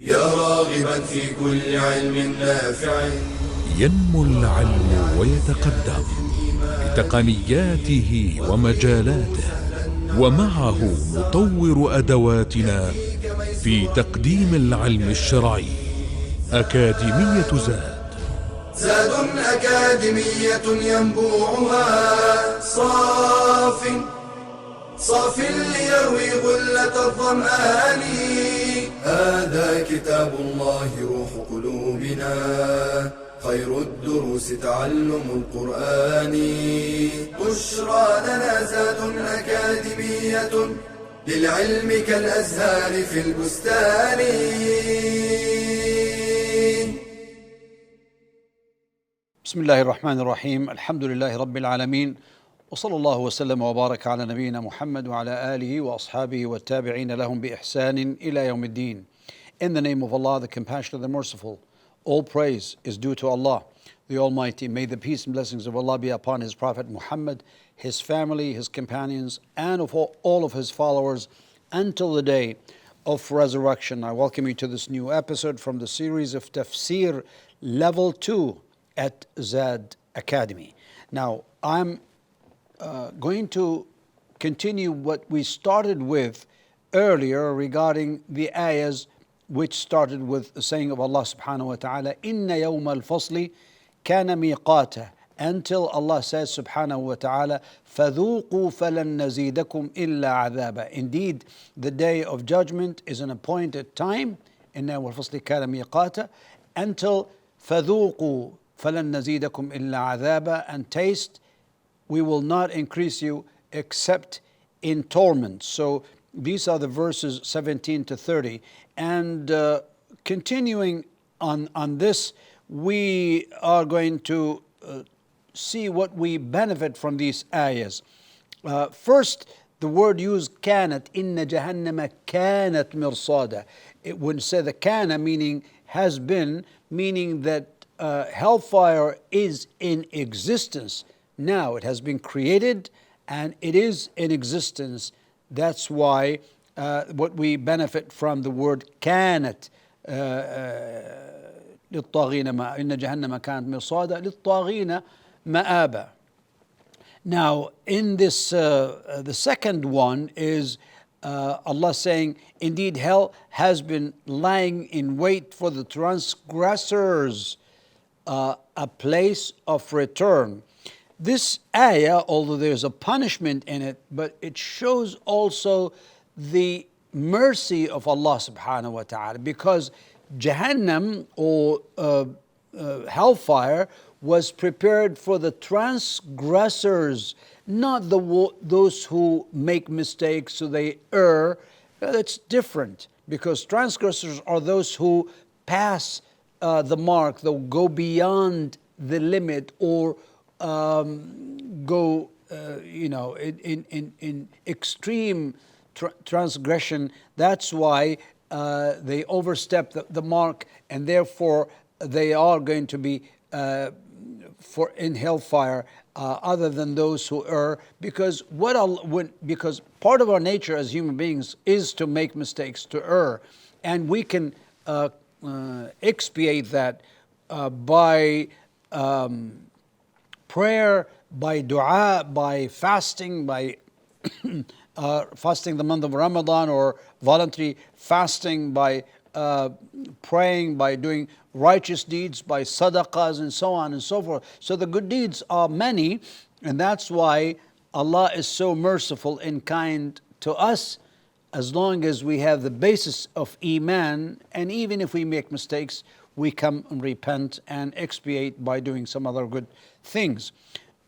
يا راغبا في كل علم نافع. ينمو العلم ويتقدم بتقنياته ومجالاته، ومعه نطور أدواتنا في تقديم العلم الشرعي. أكاديمية زاد أكاديمية ينبوعها صاف ليروي غلة الظمآن. هذا كتاب الله روح قلوبنا، خير الدروس تعلم القرآن. بشرى لنا زاد أكاديمية للعلم كالأزهار في البستان. بسم الله الرحمن الرحيم. الحمد لله رب العالمين، وصلى الله وسلم وبارك على نبينا محمد وعلى آله وأصحابه والتابعين لهم بإحسان إلى يوم الدين. In the name of Allah, the Compassionate, the Merciful, all praise is due to Allah, the Almighty. May the peace and blessings of Allah be upon His Prophet Muhammad, his family, his companions, and of all of his followers until the day of resurrection. I welcome you to this new episode from the series of Tafsir Level 2 at Zad Academy. Now, I'm going to continue what we started with earlier regarding the ayahs which started with the saying of Allah subhanahu wa ta'ala, Inna yawma al-fasli kana miqata, until Allah says subhanahu wa ta'ala, فَذُوقُوا فَلَن نَزِيدَكُمْ إِلَّا عَذَابًا. Indeed, the day of judgment is an appointed time, Inna yawma al-fasli kana miqata, until فَذُوقُوا فَلَن نَزِيدَكُمْ إِلَّا عَذَابًا, and taste, we will not increase you except in torment. So these are the verses 17 to 30. And continuing on this, we are going to see what we benefit from these ayahs. First, the word used, كانت, إن جهنم كانت مرصادا. It would say the kana, meaning has been, meaning that hellfire is in existence. Now it has been created and it is in existence. That's why what we benefit from the word كانت للطاغين إن جهنم كانت مرصادا للطاغين مآبا. Now in this the second one is Allah saying, indeed hell has been lying in wait for the transgressors, a place of return. This ayah, although there's a punishment in it, but it shows also the mercy of Allah subhanahu wa ta'ala, because Jahannam or hellfire was prepared for the transgressors, not those who make mistakes, so they err. That's different, because transgressors are those who pass the mark, they'll go beyond the limit, or go, in extreme transgression. That's why they overstep the mark, and therefore they are going to be in hellfire, other than those who err. Because because part of our nature as human beings is to make mistakes, to err, and we can expiate that by prayer, by dua, by fasting, by fasting the month of Ramadan, or voluntary fasting, by praying, by doing righteous deeds, by sadaqahs, and so on and so forth. So the good deeds are many, and that's why Allah is so merciful and kind to us, as long as we have the basis of Iman, and even if we make mistakes, we come and repent and expiate by doing some other good things.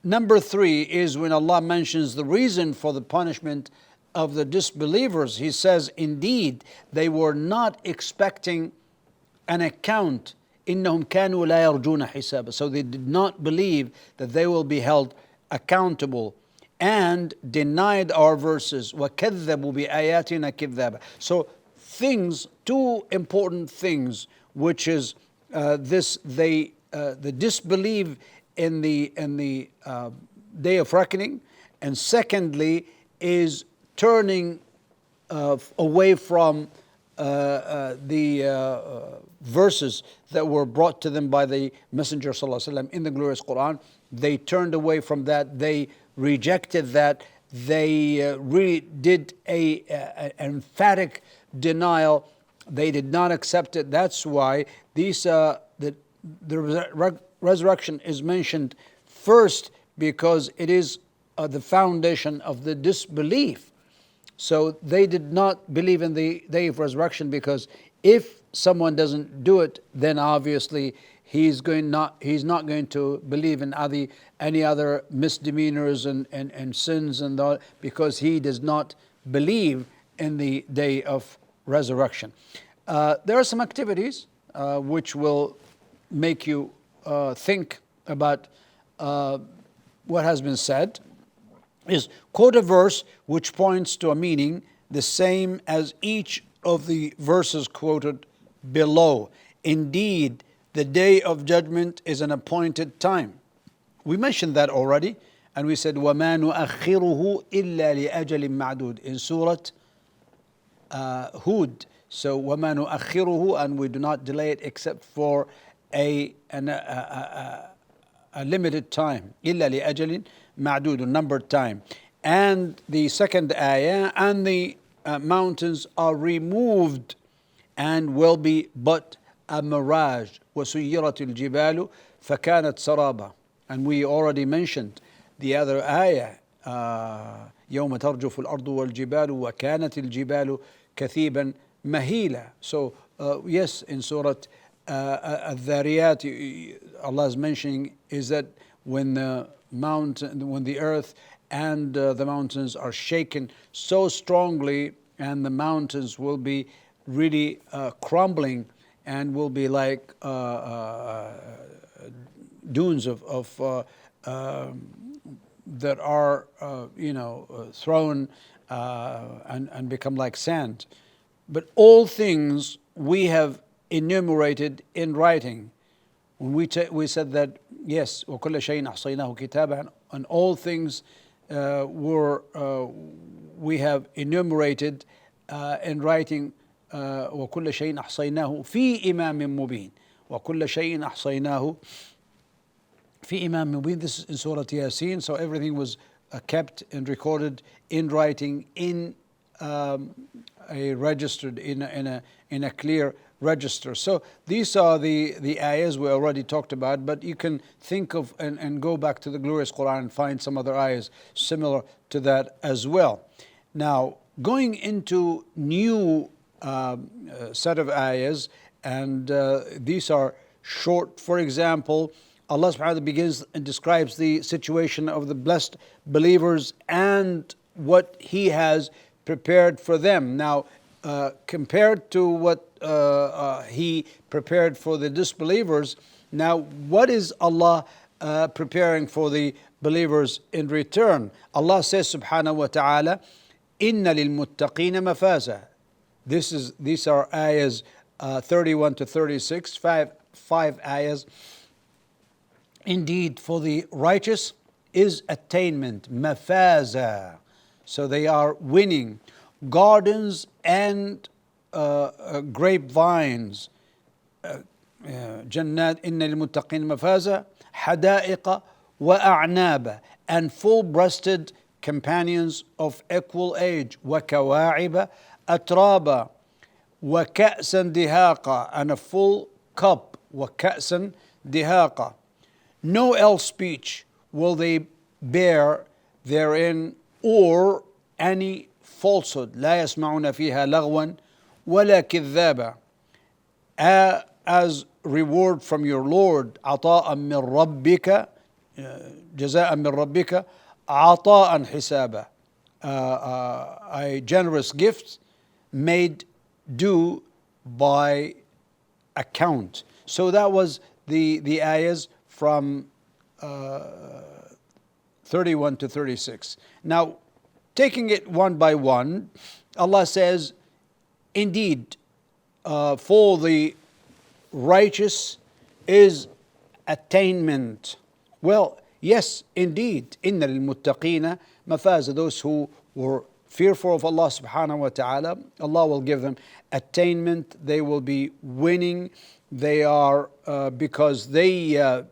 Number 3 is when Allah mentions the reason for the punishment of the disbelievers. He says, indeed, they were not expecting an account. إِنَّهُمْ كَانُوا لَا يَرْجُونَ حِسَابًا. So they did not believe that they will be held accountable, and denied our verses. وَكَذَّبُوا بِآيَاتِنَا كِذَّابًا. So two important things, which is they disbelieve in the day of reckoning, and secondly is turning away from the verses that were brought to them by the Messenger ﷺ in the glorious Quran, they turned away from that. They rejected that. They really did an emphatic denial. They did not accept it. That's why the resurrection is mentioned first, because it is the foundation of the disbelief. So they did not believe in the day of resurrection, because if someone doesn't do it, then obviously he's not going to believe in any other misdemeanors and sins and all, because he does not believe in the day of resurrection. There are some activities which will make you think about what has been said. Is quote a verse which points to a meaning the same as each of the verses quoted below. Indeed, the day of judgment is an appointed time. We mentioned that already, and we said وَمَا نُؤَخِّرُهُ إِلَّا لِأَجَلٍ مَعْدُودٍ in Surah Hud. So وَمَا نُؤَخِّرُهُ, and we do not delay it except for a limited time. إِلَّا لِأَجَلٍ مَعْدُودٍ, numbered time. And the second ayah, and the mountains are removed and will be but a mirage. وَسُيِّرَتِ الْجِبَالُ فَكَانَتْ سَرَابًا. And we already mentioned the other ayah, يَوْمَ تَرْجُفُ الْأَرْضُ وَالْجِبَالُ وَكَانَتِ الْجِبَالُ كَثِيبًا مَهِيلًا. So yes, in Surah Al-Dhariyat, Allah is mentioning is that when the earth and the mountains are shaken so strongly, and the mountains will be really crumbling and will be like dunes of that are thrown and become like sand. But all things we have enumerated in writing. When we said that, yes, وَكُلَّ شَيْءٍ أَحْصَيْنَاهُ كِتَابًا, and all things we have enumerated in writing. وَكُلَّ شَيْءٍ أَحْصَيْنَاهُ فِي إِمَامٍ مُبِينٍ. وَكُلَّ شَيْءٍ أَحْصَيْنَاهُ فِي إِمَامٍ مُبِينٍ. This is in Surah Yasin. So everything was kept and recorded in writing, in a registered, in a clear register. So these are the ayahs we already talked about, but you can think of and go back to the glorious Quran and find some other ayahs similar to that as well. Now, going into new set of ayahs, and these are short. For example, Allah subhanahu wa ta'ala begins and describes the situation of the blessed believers and what He has prepared for them. Now, compared to what He prepared for the disbelievers, now what is Allah preparing for the believers in return? Allah says subhanahu wa ta'ala, إِنَّ لِلْمُتَّقِينَ مَفَازًا. These are ayahs 31 to 36, five ayahs. Indeed, for the righteous is attainment, mafaza. So they are winning. Gardens and grapevines. جنات إن للمتقين مفازا حدائق وأعنابا, and full-breasted companions of equal age. وكواعب أترابا وكأسا دهاقا, and a full cup. وكأسا دهاقا. No ill speech will they bear therein, or any falsehood. لا يسمعون فيها لغوا ولا كذابا. As reward from your Lord, عطاء من ربك, جزاء من ربك, عطاء حسابا, a generous gift made due by account. So that was the ayahs from 31 to 36. Now, taking it one by one, Allah says, indeed, for the righteous is attainment. Well, yes, indeed, إِنَّ لِلْمُتَّقِينَ مَفَازًا, those who were fearful of Allah subhanahu wa ta'ala, Allah will give them attainment. They will be winning. They are, because they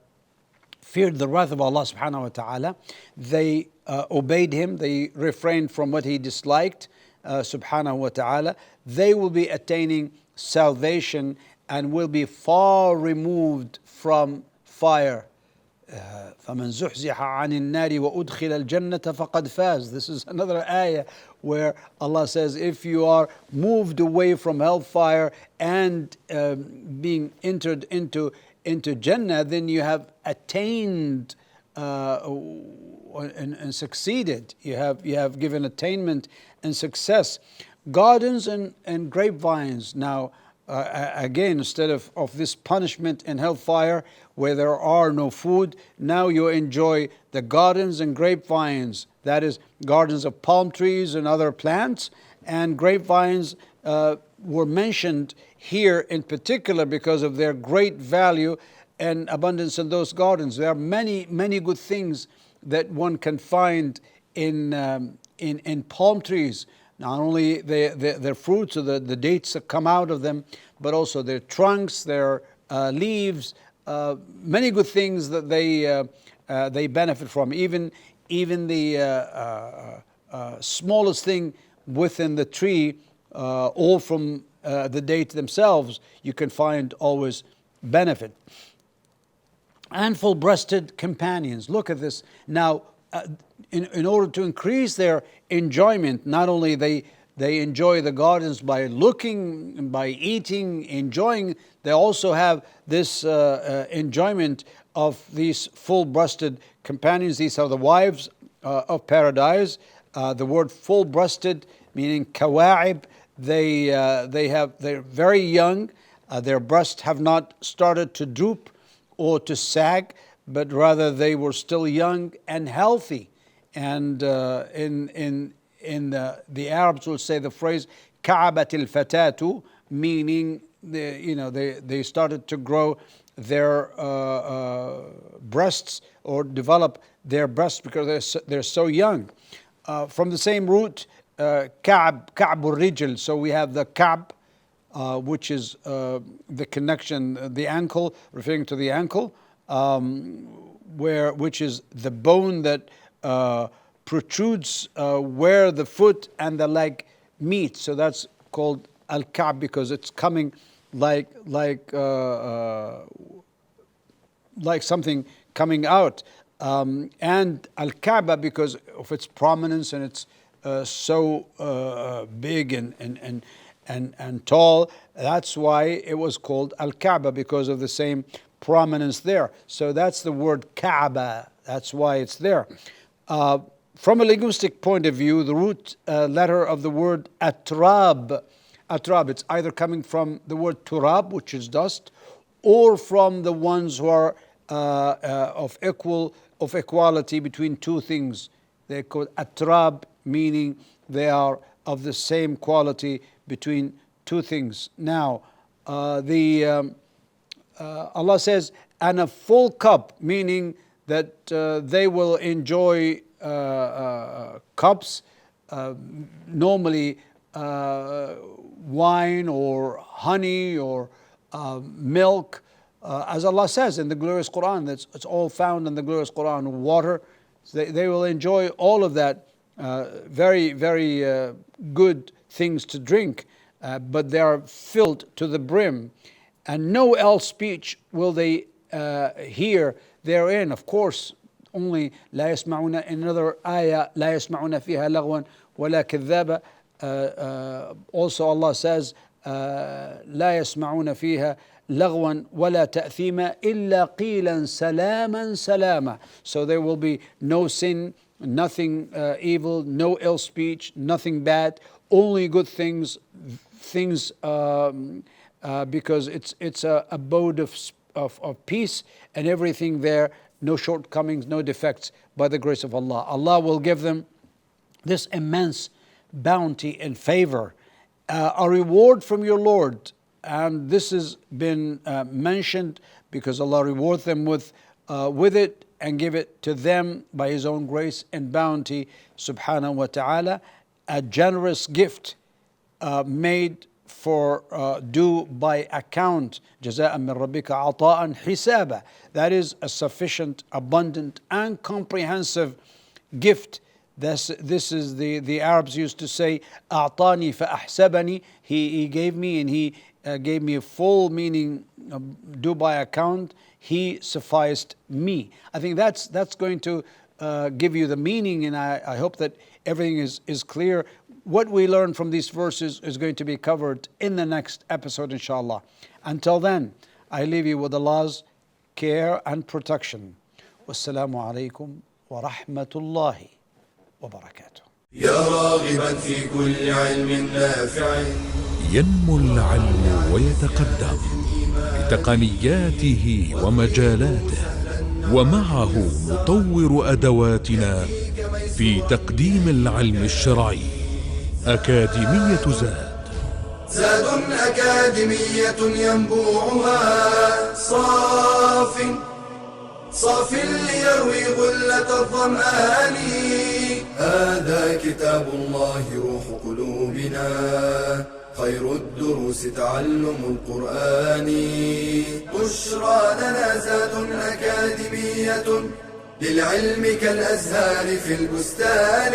feared the wrath of Allah subhanahu wa ta'ala, they obeyed Him, they refrained from what He disliked, subhanahu wa ta'ala. They will be attaining salvation and will be far removed from fire. فَمَنْ زُحْزِحَ عَنِ النَّارِ وَأُدْخِلَ الْجَنَّةَ فَقَدْ فَازَ. This is another ayah where Allah says, if you are moved away from hellfire and being entered into Jannah, then you have attained and succeeded. You have given attainment and success. Gardens and grapevines. Now, again, instead of this punishment in hellfire where there are no food, now you enjoy the gardens and grapevines. That is, gardens of palm trees and other plants. And grapevines were mentioned here in particular because of their great value and abundance in those gardens. There are many, many good things that one can find in palm trees. Not only their fruits or the dates that come out of them, but also their trunks, their leaves, many good things that they benefit from. Even the smallest thing within the tree, all from the date themselves, you can find always benefit. And full-breasted companions. Look at this. Now, in order to increase their enjoyment, not only they enjoy the gardens by looking, by eating, enjoying, they also have this enjoyment of these full-breasted companions. These are the wives of paradise. The word full-breasted meaning kawa'ib. They're very young. Their breasts have not started to droop or to sag, but rather they were still young and healthy. And in the Arabs will say the phrase "ka'abat al-fatatu," meaning they started to grow their breasts or develop their breasts because they're so young. From the same root, ka'ab al-rijl. So we have the ka'b, which is the connection, the ankle, referring to the ankle, which is the bone that protrudes where the foot and the leg meet. So that's called al-ka'b because it's coming like something coming out, and al-Kaaba because of its prominence and it's so big and tall. That's why it was called al-Kaaba, because of the same prominence there. So that's the word Kaaba. That's why it's there. From a linguistic point of view, the root letter of the word atrab, it's either coming from the word turab, which is dust, or from the ones who are of equality between two things. They're called atrab, meaning they are of the same quality between two things. Now, Allah says, and a full cup, meaning that they will enjoy cups, normally wine or honey or milk, as Allah says in the glorious Quran. It's all found in the glorious Quran. Water, they will enjoy all of that, very, very good things to drink, but they are filled to the brim, and no else speech will they hear therein. Of course, only لا يسمعون, in another ayah, لا يسمعون فيها لغوا ولا كذابا. Also Allah says, لا يسمعون فيها لغوا ولا تأثيما إلا قيلا سلاما سلاما. So there will be no sin, nothing evil, no ill speech, nothing bad, only good things, because it's a abode of peace, and everything there, no shortcomings, no defects, by the grace of Allah. Allah will give them this immense bounty and favor, a reward from your Lord. And this has been mentioned because Allah rewards them with it and give it to them by His own grace and bounty, subhanahu wa ta'ala. a generous gift made for due by account. جزاء من ربك عطاء حسابا. That is a sufficient, abundant, and comprehensive gift. This is the Arabs used to say, أعطاني فأحسبني. He gave me, and he gave me a full meaning, due by account. He sufficed me. I think that's going to give you the meaning, and I hope that everything is clear. What we learn from these verses is going to be covered in the next episode, inshallah. Until then, I leave you with Allah's care and protection. Wassalamu alaikum wa rahmatullahi wa barakatuh. يا راغبا في كل علم نافع ينمو العلم ويتقدم بتقنياته ومجالاته، ومعه نطور أدواتنا في تقديم العلم الشرعي. أكاديمية زاد أكاديمية ينبوعها صاف ليروي غلة الظمآن. هذا كتاب الله روح قلوبنا، خير الدروس تعلم القرآن. بشرى لنا زاد أكاديمية للعلم كالأزهار في البستان.